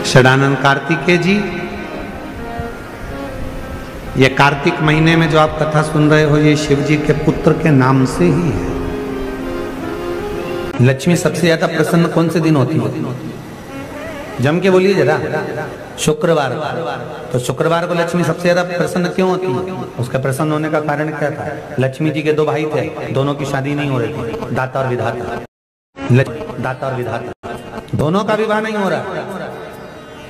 षडानंद कार्तिकेय जी, ये कार्तिक महीने में जो आप कथा सुन रहे हो, ये शिव जी के पुत्र के नाम से ही है। लक्ष्मी सबसे ज्यादा प्रसन्न कौन से दिन होती है? जम के बोलिए जरा। शुक्रवार। तो शुक्रवार को लक्ष्मी सबसे ज्यादा प्रसन्न क्यों होती है? उसका प्रसन्न होने का कारण क्या था? लक्ष्मी जी के दो भाई थे, दोनों की शादी नहीं हो रही थी, दाता और विधाता। दाता और विधाता दोनों का विवाह नहीं हो रहा,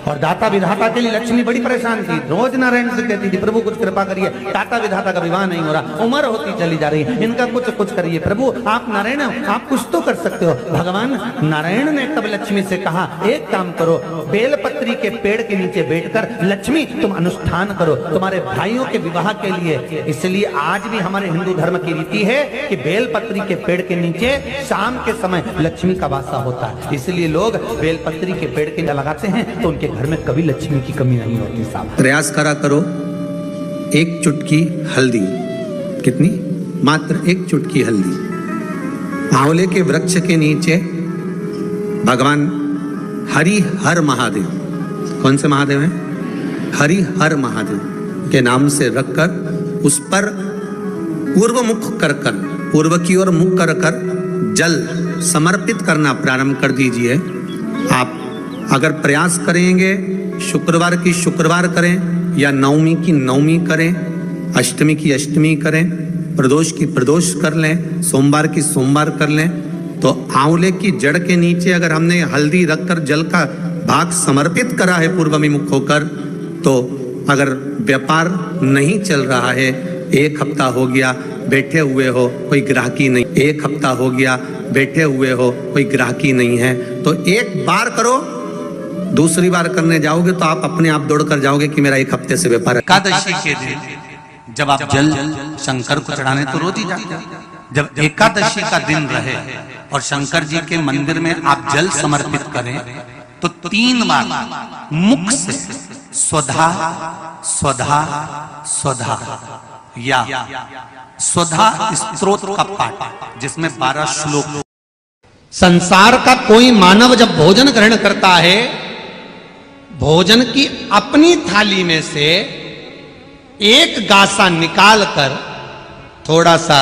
और दाता विधाता के लिए लक्ष्मी बड़ी परेशान थी। रोज नारायण से कहती थी, प्रभु कुछ कृपा करिए, दाता विधाता का विवाह नहीं हो रहा, उम्र होती चली जा रही है, इनका कुछ करिए प्रभु, आप नारायण आप कुछ तो कर सकते हो। भगवान नारायण ने तब लक्ष्मी से कहा, एक काम करो, बेलपत्री के पेड़ के नीचे बैठकर लक्ष्मी तुम अनुष्ठान करो तुम्हारे भाइयों के विवाह के लिए। इसलिए आज भी हमारे हिंदू धर्म की रीति है कि बेलपत्री के पेड़ के नीचे शाम के समय लक्ष्मी का वासा होता है, इसलिए लोग बेलपत्री के पेड़ के लगाते हैं, तो उनके घर में कभी लक्ष्मी की कमी नहीं होती। साहब प्रयास करा करो, एक चुटकी हल्दी, कितनी? मात्र एक चुटकी हल्दी, आंवले के वृक्ष के नीचे भगवान हरि हर महादेव, कौन से महादेव हैं? हरि हर महादेव के नाम से रखकर उस पर पूर्व मुख कर पूर्व की ओर मुख कर जल समर्पित करना प्रारंभ कर दीजिए। आप अगर प्रयास करेंगे, शुक्रवार की शुक्रवार करें या नवमी की नवमी करें, अष्टमी की अष्टमी करें, प्रदोष की प्रदोष कर लें, सोमवार की सोमवार कर लें, तो आंवले की जड़ के नीचे अगर हमने हल्दी रखकर जल का भाग समर्पित करा है पूर्वभिमुख होकर, तो अगर व्यापार नहीं चल रहा है, एक हफ्ता हो गया बैठे हुए हो, कोई ग्राहकी नहीं, एक हफ्ता हो गया बैठे हुए हो, कोई ग्राहकी नहीं है, तो एक बार करो, दूसरी बार करने जाओगे तो आप अपने आप दौड़ कर जाओगे कि मेरा एक हफ्ते से व्यापार है। एकादशी के दिन जब आप जल शंकर को चढ़ाने तो रोज ही जाते, जब एकादशी का दिन रहे और शंकर जी के मंदिर में आप जल समर्पित करें, तो 3 बार मुख से स्वधा स्वधा स्वधा या स्वधा स्तोत्र का पाठ, जिसमें 12 श्लोक। संसार का कोई मानव जब भोजन ग्रहण करता है, भोजन की अपनी थाली में से एक गासा निकालकर, थोड़ा सा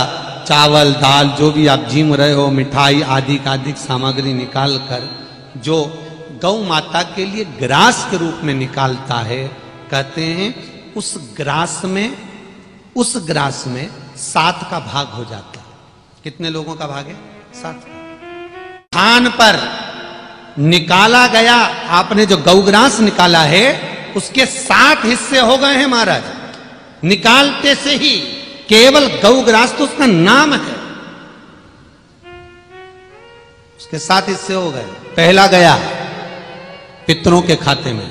चावल दाल जो भी आप जीम रहे हो, मिठाई आदि का अधिक सामग्री निकालकर जो गौ माता के लिए ग्रास के रूप में निकालता है, कहते हैं उस ग्रास में 7 का भाग हो जाता है। कितने लोगों का भाग है? 7 का। थान पर निकाला गया, आपने जो गौग्रास निकाला है उसके 7 हिस्से हो गए हैं महाराज। निकालते से ही केवल गौग्रास, तो उसका नाम है, उसके 7 हिस्से हो गए। पहला गया पितरों के खाते में,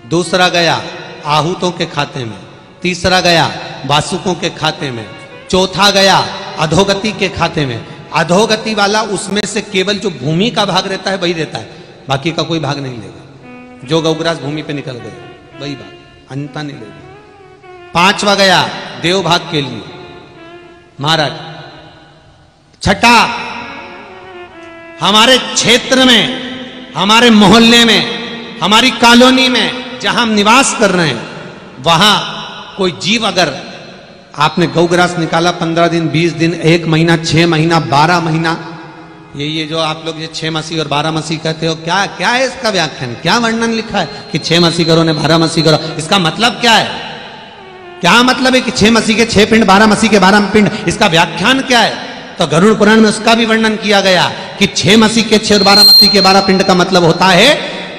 दूसरा गया आहूतों के खाते में, तीसरा गया वासुकों के खाते में, चौथा गया अधोगति के खाते में। अधोगति वाला उसमें से केवल जो भूमि का भाग रहता है वही रहता है, बाकी का कोई भाग नहीं लेगा। जो गौग्रास भूमि पे निकल गया वही भाग, अन्यथा नहीं लेगा। 5वां गया देव भाग के लिए महाराज। छठा, हमारे क्षेत्र में, हमारे मोहल्ले में, हमारी कॉलोनी में जहां हम निवास कर रहे हैं, वहां कोई जीव अगर आपने गौग्रास निकाला 15 दिन, 20 दिन, 1 महीना, 6 महीना, 12 महीना, ये जो आप लोग ये 6 मासी और 12 मासी कहते हो, क्या है इसका व्याख्यान? क्या वर्णन लिखा है कि 6 मासी करो ने 12 मासी करो? इसका मतलब क्या है? क्या मतलब है कि 6 मासी के 6 पिंड, 12 मासी के 12 पिंड? इसका व्याख्यान क्या है? तो गरुड़ पुराण में उसका भी वर्णन किया गया कि 6 मासी के 6 और 12 मासी के 12 पिंड का मतलब होता है,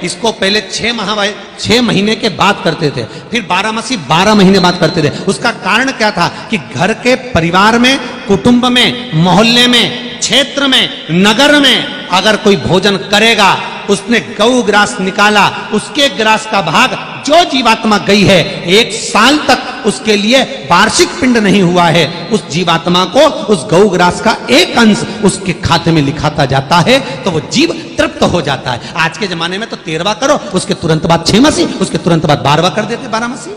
इसको पहले 6 महीने के बाद करते थे, फिर 12 मासी 12 महीने बाद करते थे। उसका कारण क्या था कि घर के परिवार में, कुटुंब में, मोहल्ले में, क्षेत्र में, नगर में अगर कोई भोजन करेगा, उसने गौ ग्रास निकाला, उसके ग्रास का भाग जो जीवात्मा गई है, 1 साल तक उसके लिए वार्षिक पिंड नहीं हुआ है, उस जीवात्मा को उस गौ ग्रास का एक अंश उसके खाते में लिखाता जाता है, तो वो जीव तृप्त हो जाता है। आज के जमाने में तो 13वां करो, उसके तुरंत बाद 6 मासी, उसके तुरंत बाद 12वां कर देते, 12 मासी,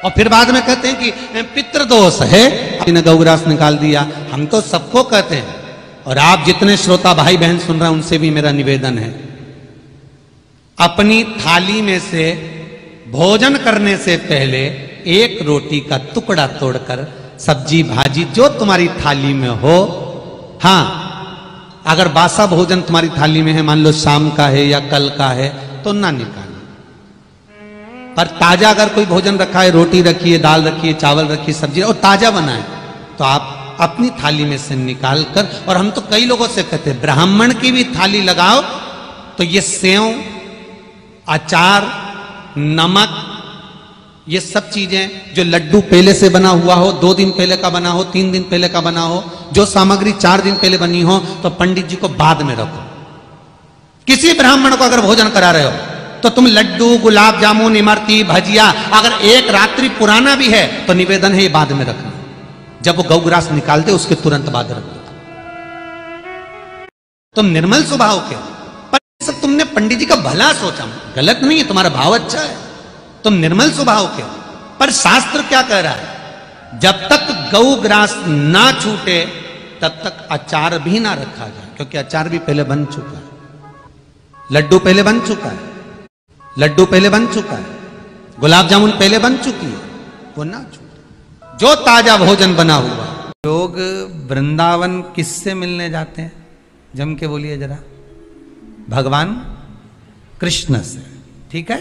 और फिर बाद में कहते हैं कि पितृदोष है, गौग्रास निकाल दिया। हम तो सबको कहते हैं और आप जितने श्रोता भाई बहन सुन रहे हैं उनसे भी मेरा निवेदन है, अपनी थाली में से भोजन करने से पहले एक रोटी का टुकड़ा तोड़कर सब्जी भाजी जो तुम्हारी थाली में हो, हाँ अगर बासा भोजन तुम्हारी थाली में है, मान लो शाम का है या कल का है, तो ना निकालो। पर ताजा अगर कोई भोजन रखा है, रोटी रखी है, दाल रखी है, चावल रखी है, सब्जी और ताजा बना है, तो आप अपनी थाली में से निकाल कर, और हम तो कई लोगों से कहते हैं ब्राह्मण की भी थाली लगाओ, तो ये सेव, अचार, नमक, ये सब चीजें जो लड्डू पहले से बना हुआ हो, 2 दिन पहले का बना हो, 3 दिन पहले का बना हो, जो सामग्री 4 दिन पहले बनी हो, तो पंडित जी को बाद में रखो। किसी ब्राह्मण को अगर भोजन करा रहे हो तो तुम लड्डू, गुलाब जामुन, इमरती, भजिया अगर एक रात्रि पुराना भी है तो निवेदन है ये बाद में रखना। जब वो गौग्रास निकालते उसके तुरंत बाद रख दो। तुम निर्मल स्वभाव के, पर सब तुमने पंडित जी का भला सोचा, गलत नहीं है, तुम्हारा भाव अच्छा है, तुम निर्मल स्वभाव के, पर शास्त्र क्या कह रहा है, जब तक गौग्रास ना छूटे तब तक अचार भी ना रखा जाए, क्योंकि अचार भी पहले बन चुका है, लड्डू पहले बन चुका है, लड्डू पहले बन चुका है, गुलाब जामुन पहले बन चुकी है, वो ना छूटे, जो ताजा भोजन बना हुआ। लोग वृंदावन किससे मिलने जाते हैं, जम के बोलिए जरा, भगवान कृष्ण से, ठीक है।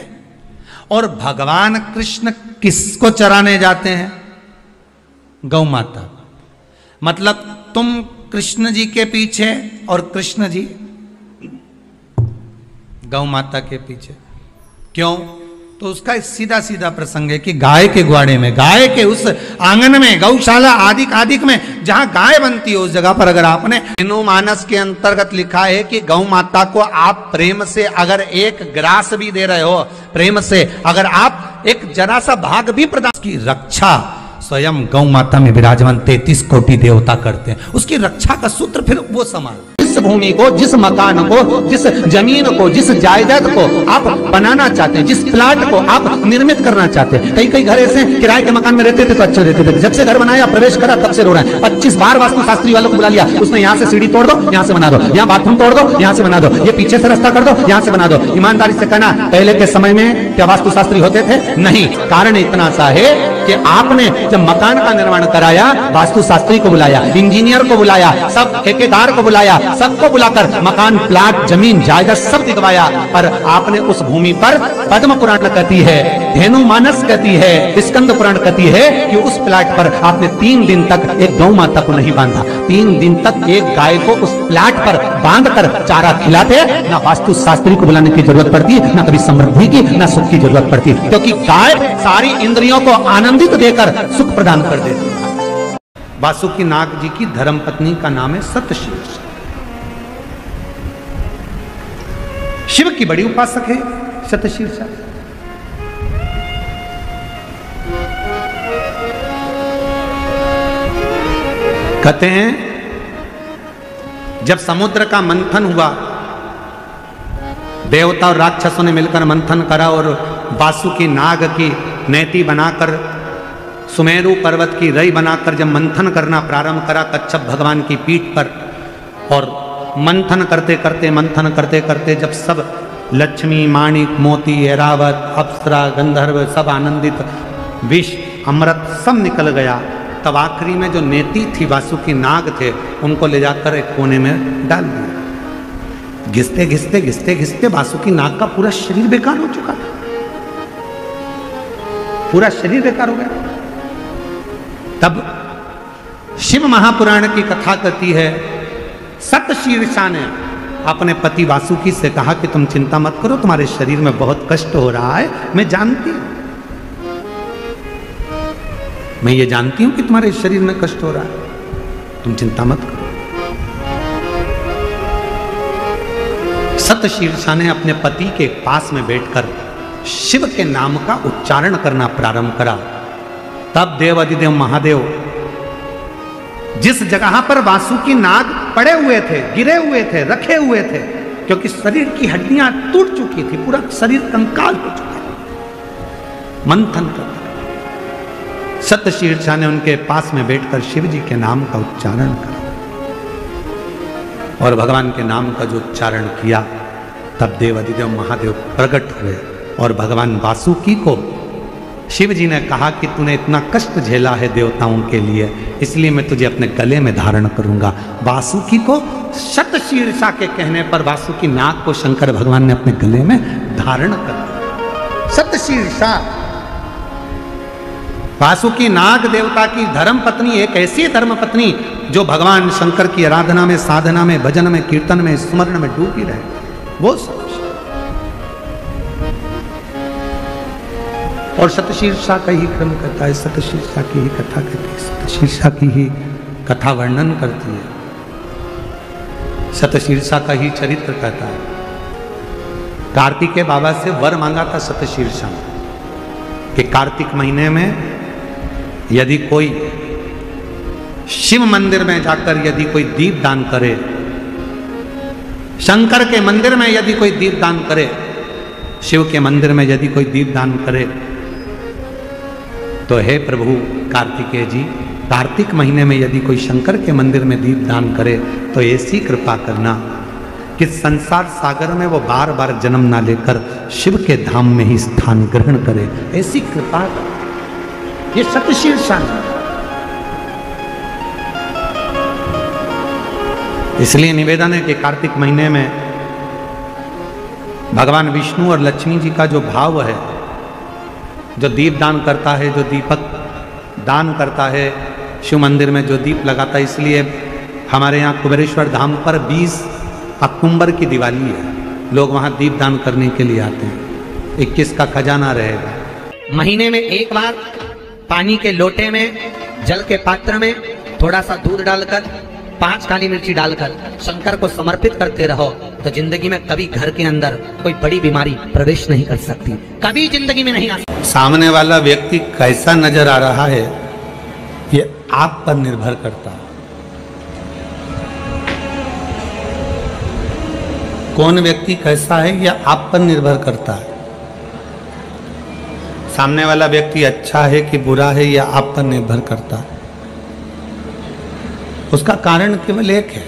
और भगवान कृष्ण किसको चराने जाते हैं, गौ माता। मतलब तुम कृष्ण जी के पीछे और कृष्ण जी गौ माता के पीछे, क्यों? तो उसका सीधा सीधा प्रसंग है कि गाय के ग्वाड़े में, गाय के उस आंगन में, गौशाला आदि में जहां गाय बनती है उस जगह पर अगर आपने मानस के अंतर्गत लिखा है कि गौ माता को आप प्रेम से अगर एक ग्रास भी दे रहे हो, प्रेम से अगर आप एक जरा सा भाग भी प्रदान, की रक्षा स्वयं गौ माता में विराजमान 33 कोटि देवता करते हैं। उसकी रक्षा का सूत्र फिर वो संभाल, जिस भूमि को, जिस मकान को, जिस जमीन को, जिस जायदाद को आप बनाना चाहते हैं, जिस प्लाट को आप निर्मित करना चाहते हैं। कई घर ऐसे किराए के मकान में रहते थे तो अच्छे रहते थे, जब से घर बनाया प्रवेश करा तब से रो रहे हैं। 25 बार वास्तु शास्त्री वालों को बुला लिया, उसने यहाँ से सीढ़ी तोड़ दो, यहाँ से बना दो, यहाँ बाथरूम तोड़ दो, यहाँ से बना दो, ये पीछे से रास्ता कर दो, यहाँ से बना दो। ईमानदारी से कहना, पहले के समय में क्या वास्तु शास्त्री होते थे? नहीं। कारण इतना सा है कि आपने जब मकान का निर्माण कराया, वास्तु शास्त्री को बुलाया, इंजीनियर को बुलाया, सब ठेकेदार को बुलाया, सबको बुलाकर मकान, प्लाट, जमीन, जायदाद सब दिखवाया, पर आपने उस भूमि पर, पद्म पुराण कहती है, धेनु मानस कहती है, स्कंद पुराण कहती है कि उस प्लाट पर आपने 3 दिन तक एक गौ माता को नहीं बांधा। 3 दिन तक एक गाय को उस प्लाट पर बांधकर चारा खिलाते, ना वास्तु शास्त्री को बुलाने की जरूरत पड़ती, ना कभी समृद्धि की, ना सुख की जरूरत पड़ती, क्योंकि गाय सारी इंद्रियों को आनंदित देकर सुख प्रदान कर देती है। वासुकी नाग जी की धर्मपत्नी का नाम है सतशीर्ष। शिव की बड़ी उपासक है सतशीर्षा। कहते हैं जब समुद्र का मंथन हुआ, देवता और राक्षसों ने मिलकर मंथन करा और वासुकी नाग की नैती बनाकर, सुमेरु पर्वत की रई बनाकर जब मंथन करना प्रारंभ करा कच्छप भगवान की पीठ पर, और मंथन करते करते जब सब लक्ष्मी, माणिक, मोती, ऐरावत, अप्सरा, गंधर्व सब आनंदित, विष, अमृत सब निकल गया, तब आखिरी में जो नेति थी, वासुकी नाग थे, उनको ले जाकर एक कोने में डाल दिया। घिसते वासुकी नाग का पूरा शरीर बेकार हो चुका था, पूरा शरीर बेकार हो गया। तब शिव महापुराण की कथा कहती है, सतशीर्षा ने अपने पति वासुकी से कहा कि तुम चिंता मत करो, तुम्हारे शरीर में बहुत कष्ट हो रहा है, मैं जानती हूं, मैं ये जानती हूं कि तुम्हारे शरीर में कष्ट हो रहा है, तुम चिंता मत करो। सतशीर्षा ने अपने पति के पास में बैठकर शिव के नाम का उच्चारण करना प्रारंभ करा। तब देवाधिदेव महादेव जिस जगह पर वासुकी नाग पड़े हुए थे, गिरे हुए थे, रखे हुए थे, क्योंकि शरीर की हड्डियां टूट चुकी थी, पूरा शरीर कंकाल हो चुका था, मंथन करता, सतशीर्षा ने उनके पास में बैठकर शिव जी के नाम का उच्चारण करा। और भगवान के नाम का जो उच्चारण किया, तब देवाधिदेव महादेव प्रकट हुए और भगवान वासुकी को शिव जी ने कहा कि तूने इतना कष्ट झेला है देवताओं के लिए, इसलिए मैं तुझे अपने गले में धारण करूंगा। वासुकी को शतशीर्षा के कहने पर वासुकी नाग को शंकर भगवान ने अपने गले में धारण कर दिया। शतशीर्षा वासुकी नाग देवता की धर्म पत्नी, एक ऐसी धर्म पत्नी जो भगवान शंकर की आराधना में, साधना में, भजन में, कीर्तन में, स्मरण में डूबी रहे, वो सब। और शतशीर्षा का ही क्रम करता है, शतशीर्षा की ही कथा करती है, शतशीर्षा की ही कथा वर्णन करती है, शतशीर्षा का ही चरित्र कहता है। कार्तिकेय बाबा से वर मांगा था शतशीर्षा कि कार्तिक महीने में यदि कोई शिव मंदिर में जाकर यदि कोई दीप दान करे, शंकर के मंदिर में यदि कोई दीप दान करे, शिव के मंदिर में यदि कोई दीप दान करे, तो हे प्रभु कार्तिकेय जी, कार्तिक महीने में यदि कोई शंकर के मंदिर में दीप दान करे तो ऐसी कृपा करना कि संसार सागर में वो बार बार जन्म ना लेकर शिव के धाम में ही स्थान ग्रहण करे, ऐसी कृपा कर। ये शतशीर्षा है। इसलिए निवेदन है कि कार्तिक महीने में भगवान विष्णु और लक्ष्मी जी का जो भाव है, जो दीप दान करता है, जो दीपक दान करता है, शिव मंदिर में जो दीप लगाता है, इसलिए हमारे यहाँ कुबेरेश्वर धाम पर 20 अक्टूबर की दिवाली है, लोग वहाँ दीप दान करने के लिए आते हैं। 21 का खजाना रहेगा। महीने में एक बार पानी के लोटे में, जल के पात्र में थोड़ा सा दूध डालकर, 5 काली मिर्ची डालकर शंकर को समर्पित करते रहो, तो जिंदगी में कभी घर के अंदर कोई बड़ी बीमारी प्रवेश नहीं कर सकती, कभी जिंदगी में नहीं आ सकती। सामने वाला व्यक्ति कैसा नजर आ रहा है ये आप पर निर्भर करता है। कौन व्यक्ति कैसा है यह आप पर निर्भर करता है। सामने वाला व्यक्ति अच्छा है कि बुरा है यह आप पर निर्भर करता है। उसका कारण केवल एक है,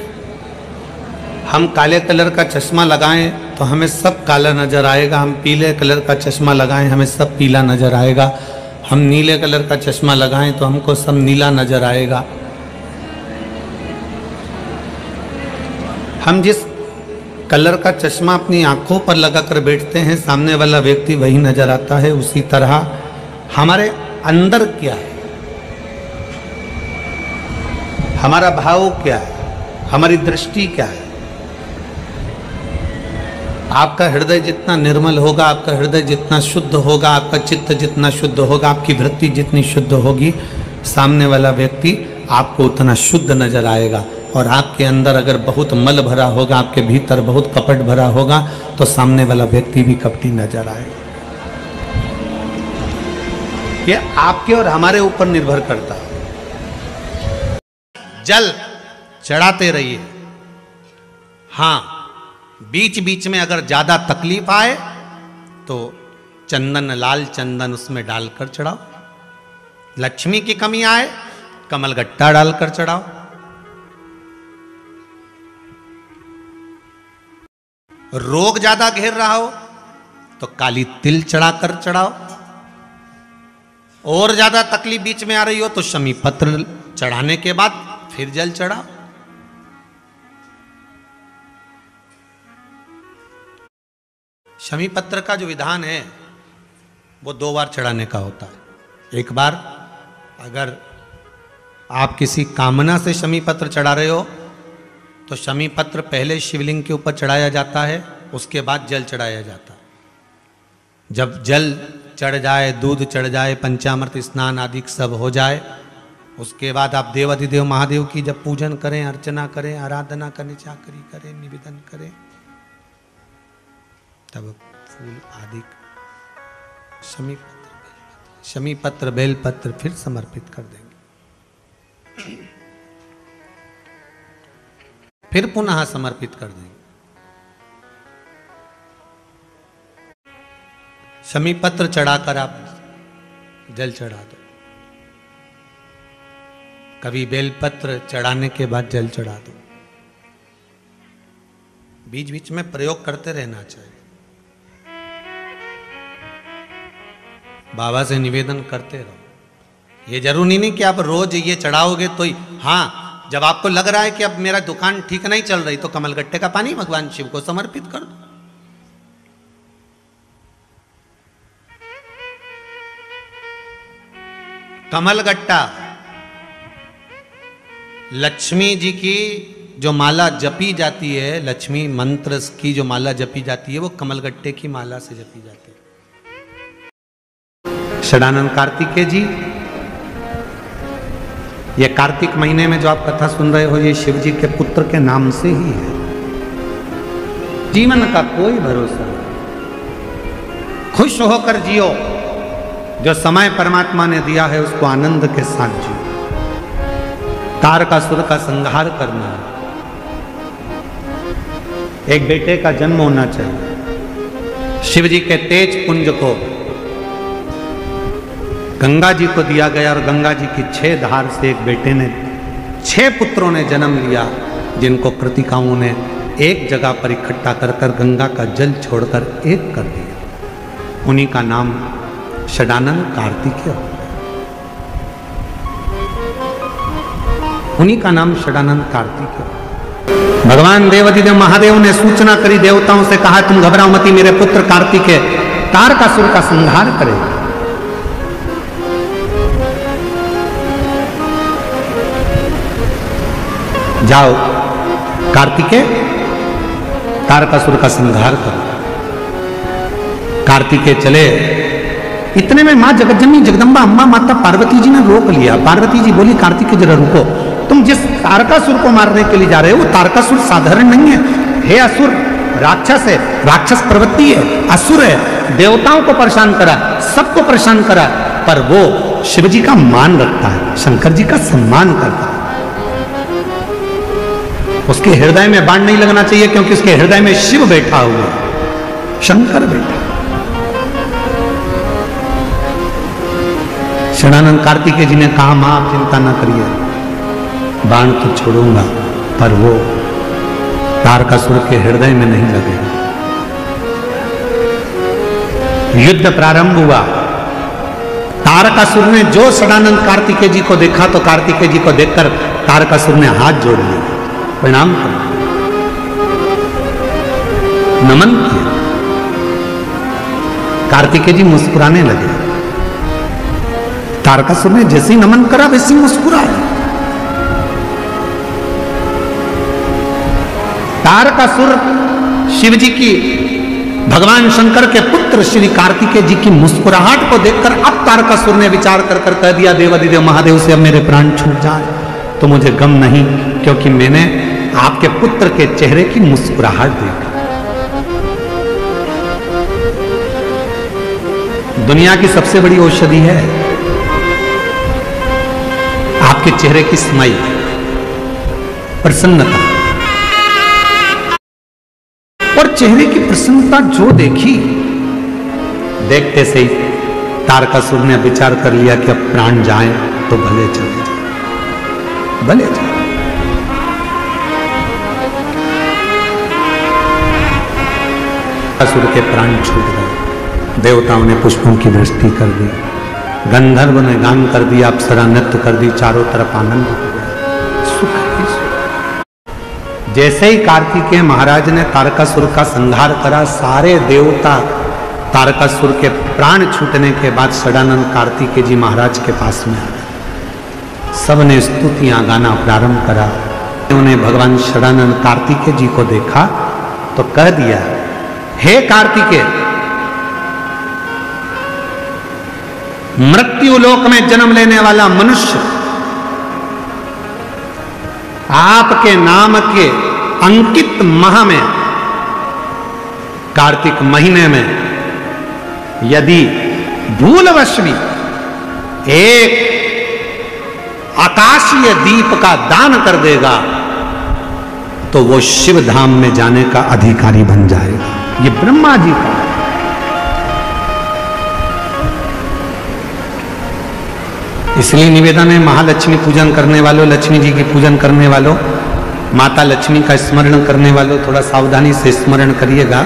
हम काले कलर का चश्मा लगाएं तो हमें सब काला नजर आएगा, हम पीले कलर का चश्मा लगाएं हमें सब पीला नजर आएगा, हम नीले कलर का चश्मा लगाएं तो हमको सब नीला नजर आएगा। हम जिस कलर का चश्मा अपनी आंखों पर लगाकर बैठते हैं, सामने वाला व्यक्ति वही नजर आता है। उसी तरह हमारे अंदर क्या है, हमारा भाव क्या है, हमारी दृष्टि क्या है। आपका हृदय जितना निर्मल होगा, आपका हृदय जितना शुद्ध होगा, आपका चित्त जितना शुद्ध होगा, आपकी वृत्ति जितनी शुद्ध होगी, सामने वाला व्यक्ति आपको उतना शुद्ध नजर आएगा। और आपके अंदर अगर बहुत मल भरा होगा, आपके भीतर बहुत कपट भरा होगा, तो सामने वाला व्यक्ति भी कपटी नजर आएगा। ये आपके और हमारे ऊपर निर्भर करता है। जल चढ़ाते रहिए। हाँ, बीच बीच में अगर ज्यादा तकलीफ आए तो चंदन, लाल चंदन उसमें डालकर चढ़ाओ। लक्ष्मी की कमी आए, कमलगट्टा डालकर चढ़ाओ। रोग ज्यादा घेर रहा हो तो काली तिल चढ़ाकर चढ़ाओ। और ज्यादा तकलीफ बीच में आ रही हो तो शमी पत्र चढ़ाने के बाद फिर जल चढ़ाओ। शमी पत्र का जो विधान है वो 2 बार चढ़ाने का होता है। एक बार अगर आप किसी कामना से शमी पत्र चढ़ा रहे हो तो शमी पत्र पहले शिवलिंग के ऊपर चढ़ाया जाता है, उसके बाद जल चढ़ाया जाता है। जब जल चढ़ जाए, दूध चढ़ जाए, पंचामृत स्नान आदि सब हो जाए, उसके बाद आप देवाधिदेव महादेव की जब पूजन करें, अर्चना करें, आराधना करें, चाकरी करें, निवेदन करें, तब फूल आदि शमी पत्र बेलपत्र फिर समर्पित कर देंगे, फिर पुनः समर्पित कर देंगे। शमी पत्र चढ़ाकर आप जल चढ़ा दो। कभी बेलपत्र चढ़ाने के बाद जल चढ़ा दो। बीच बीच में प्रयोग करते रहना चाहिए। बाबा से निवेदन करते रहो। ये जरूरी नहीं कि आप रोज ये चढ़ाओगे तो ही। हाँ, जब आपको लग रहा है कि अब मेरा दुकान ठीक नहीं चल रही तो कमलगट्टे का पानी भगवान शिव को समर्पित कर दो। कमलगट्टा लक्ष्मी जी की जो माला जपी जाती है, लक्ष्मी मंत्र की जो माला जपी जाती है, वो कमलगट्टे की माला से जपी जाती है। षडानंद कार्तिकेय जी, ये कार्तिक महीने में जो आप कथा सुन रहे हो, ये शिव जी के पुत्र के नाम से ही है। जीवन का कोई भरोसा नहीं, खुश होकर जियो। जो समय परमात्मा ने दिया है उसको आनंद के साथ जियो। तारकासुर का संहार करना है। एक बेटे का जन्म होना चाहिए। शिव जी के तेज पुंज को गंगा जी को दिया गया और गंगा जी की 6 धार से एक बेटे ने 6 पुत्रों ने जन्म लिया, जिनको कृतिकाओं ने एक जगह पर इकट्ठा कर गंगा का जल छोड़कर एक कर दिया। उन्हीं का नाम षडानंद कार्तिकेय, उन्हीं का नाम षडानंद कार्तिकेय। भगवान देवाधिदेव महादेव ने सूचना करी, देवताओं से कहा तुम घबराओ मती, मेरे पुत्र कार्तिकेय तारकासुर का संहार करेगा। जाओ कार्तिकेय, तारकासुर का संहार करो। कार्तिकेय चले। इतने में मां जगतजननी जगदम्बा अम्बा माता पार्वती जी ने रोक लिया। पार्वती जी बोली कार्तिकेय जरा रुको, तुम जिस तारकासुर को मारने के लिए जा रहे हो वो तारकासुर साधारण नहीं है। हे असुर, राक्षस है, राक्षस प्रवृत्ति है, असुर है, देवताओं को परेशान करा, सबको परेशान करा, पर वो शिव जी का मान रखता है, शंकर जी का सम्मान करता है। उसके हृदय में बाण नहीं लगना चाहिए, क्योंकि उसके हृदय में शिव बैठा हुआ है, शंकर बैठा। षडानंद कार्तिकेय जी ने कहा मां आप चिंता ना करिए, बाण तो छोड़ूंगा पर वो तारकासुर के हृदय में नहीं लगेगा। युद्ध प्रारंभ हुआ। तारकासुर ने जो षडानंद कार्तिकेय जी को देखा तो कार्तिकेय जी को देखकर तारकासुर ने हाथ जोड़ लिया, प्रणाम किया, नमन किया। कार्तिकेय जी मुस्कुराने लगे। तारकासुर ने जैसे ही नमन करा वैसे ही मुस्कुराया। तारकासुर शिव जी की, भगवान शंकर के पुत्र श्री कार्तिकेय जी की मुस्कुराहट को देखकर अब तारकासुर ने विचार कर कह दिया देवाधिदेव महादेव से अब मेरे प्राण छूट जाए तो मुझे गम नहीं, क्योंकि मैंने आपके पुत्र के चेहरे की मुस्कुराहट देखी। दुनिया की सबसे बड़ी औषधि है आपके चेहरे की स्माइल, प्रसन्नता। और चेहरे की प्रसन्नता जो देखी, देखते से ही तारकासुर ने विचार कर लिया कि अब प्राण जाए तो भले चले जाए, भले जाए। तारकासुर के प्राण छूट गए। देवताओं ने पुष्पों की वृष्टि कर दी, गंधर्व ने गान कर दिया, अप्सरा नृत्य कर दी, चारों तरफ आनंद हो गया, सुख ही सुख। जैसे ही कार्तिकेय महाराज ने तारकासुर का संहार करा, सारे देवता तारकासुर के प्राण छूटने के बाद षडानंद कार्तिकेय जी महाराज के पास में आ गए। सबने स्तुतियां गाना प्रारंभ करा। उन्होंने भगवान षडानंद कार्तिकेय जी को देखा तो कह दिया, हे कार्तिकेय, मृत्यु लोक में जन्म लेने वाला मनुष्य आपके नाम के अंकित माह में, कार्तिक महीने में यदि भूलवश भी एक आकाशीय दीप का दान कर देगा तो वो शिव धाम में जाने का अधिकारी बन जाएगा। ये ब्रह्मा जी का। इसलिए निवेदन है महालक्ष्मी पूजन करने वालों, लक्ष्मी जी की पूजन करने वालों, माता लक्ष्मी का स्मरण करने वालों थोड़ा सावधानी से स्मरण करिएगा।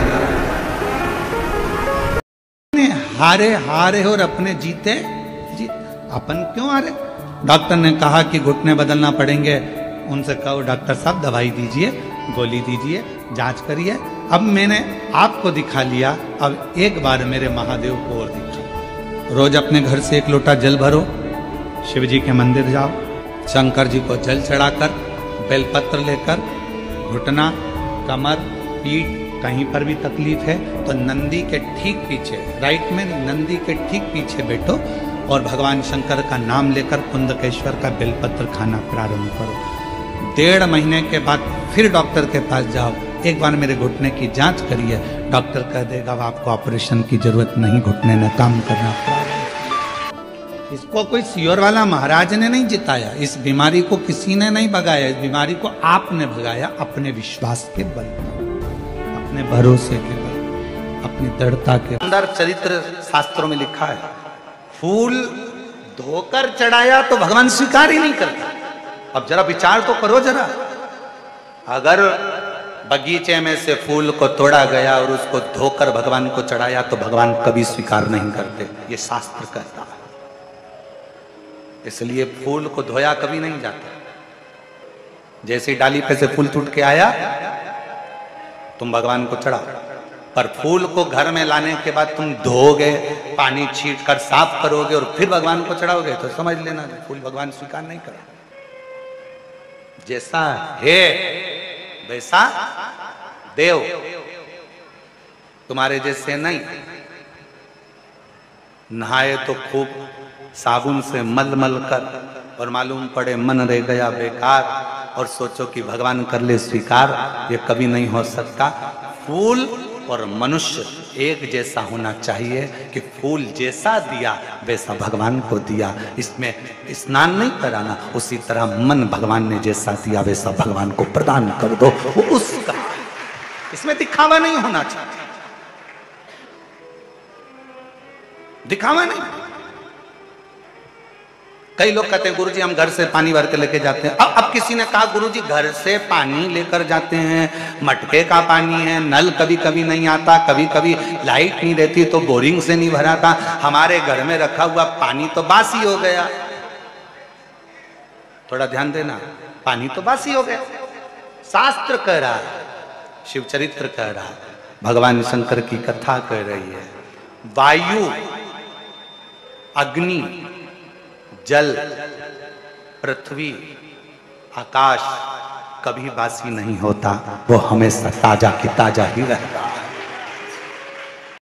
हारे हारे और अपने जीते जीत, अपन क्यों हारे? डॉक्टर ने कहा कि घुटने बदलना पड़ेंगे, उनसे कहो डॉक्टर साहब दवाई दीजिए, गोली दीजिए, जांच करिए। अब मैंने आपको दिखा लिया, अब एक बार मेरे महादेव को और दिखा। रोज अपने घर से 1 लोटा जल भरो, शिव जी के मंदिर जाओ, शंकर जी को जल चढ़ाकर बेलपत्र लेकर, घुटना, कमर, पीठ कहीं पर भी तकलीफ है तो नंदी के ठीक पीछे, राइट में नंदी के ठीक पीछे बैठो और भगवान शंकर का नाम लेकर कुंदकेश्वर का बेलपत्र खाना प्रारंभ करो। 1.5 महीने के बाद फिर डॉक्टर के पास जाओ, एक बार मेरे घुटने की जांच करिए, डॉक्टर कह देगा आपको ऑपरेशन की जरूरत नहीं, घुटने ने काम करना प्रारंभ। इसको कोई सियोर वाला महाराज ने नहीं जिताया, इस बीमारी को किसी ने नहीं भगाया, इस बीमारी को आपने भगाया अपने विश्वास के बल पर, अपने भरोसे के बल, अपनी दृढ़ता के। अंदर चरित्र शास्त्रों में लिखा है, फूल धोकर चढ़ाया तो भगवान स्वीकार ही नहीं करता। अब जरा विचार तो करो जरा, अगर बगीचे में से फूल को तोड़ा गया और उसको धोकर भगवान को चढ़ाया तो भगवान कभी स्वीकार नहीं करते, ये शास्त्र कहता है। इसलिए फूल को धोया कभी नहीं जाता। जैसे डाली पे से फूल टूट के आया तुम भगवान को चढ़ाओ, पर फूल को घर में लाने के बाद तुम धोगे, पानी छीट कर साफ करोगे और फिर भगवान को चढ़ाओगे तो समझ लेना फूल भगवान स्वीकार नहीं करेगा। जैसा है वैसा देव, तुम्हारे जैसे नहीं। नहाए तो खूब साबुन से मल मल कर और मालूम पड़े मन रह गया बेकार और सोचो कि भगवान कर ले स्वीकार, ये कभी नहीं हो सकता। फूल और मनुष्य एक जैसा होना चाहिए कि फूल जैसा दिया वैसा भगवान को दिया, इसमें स्नान नहीं कराना। उसी तरह मन भगवान ने जैसा दिया वैसा भगवान को प्रदान कर दो, वो उसका, इसमें दिखावा नहीं होना चाहिए, दिखावा नहीं। कई लोग कहते हैं गुरुजी हम घर से पानी भर के लेके जाते हैं। अब किसी ने कहा गुरुजी घर से पानी लेकर जाते हैं, मटके का पानी है, नल कभी कभी नहीं आता, कभी कभी लाइट नहीं रहती तो बोरिंग से नहीं भराता, हमारे घर में रखा हुआ पानी तो बासी हो गया। थोड़ा ध्यान देना, पानी तो बासी हो गया। शास्त्र कह रहा है, शिव चरित्र कह रहा है, भगवान शंकर की कथा कह रही है, वायु, अग्नि, जल, पृथ्वी, आकाश कभी बासी नहीं होता, वो हमेशा ताजा की ताजा ही रहता है।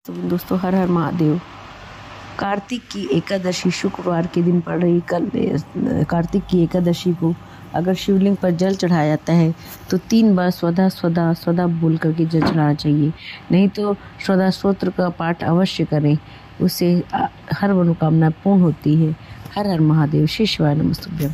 तो दोस्तों हर हर महादेव। कार्तिक की एकादशी शुक्रवार के दिन पड़ रही। कल कार्तिक की एकादशी को अगर शिवलिंग पर जल चढ़ाया जाता है तो 3 बार स्वधा स्वधा स्वधा बोल करके जल चढ़ाना चाहिए, नहीं तो स्वधा स्तोत्र का पाठ अवश्य करें, उससे हर मनोकामना पूर्ण होती है। हर हर महादेव। शिवाय नमस्तुभ्यं।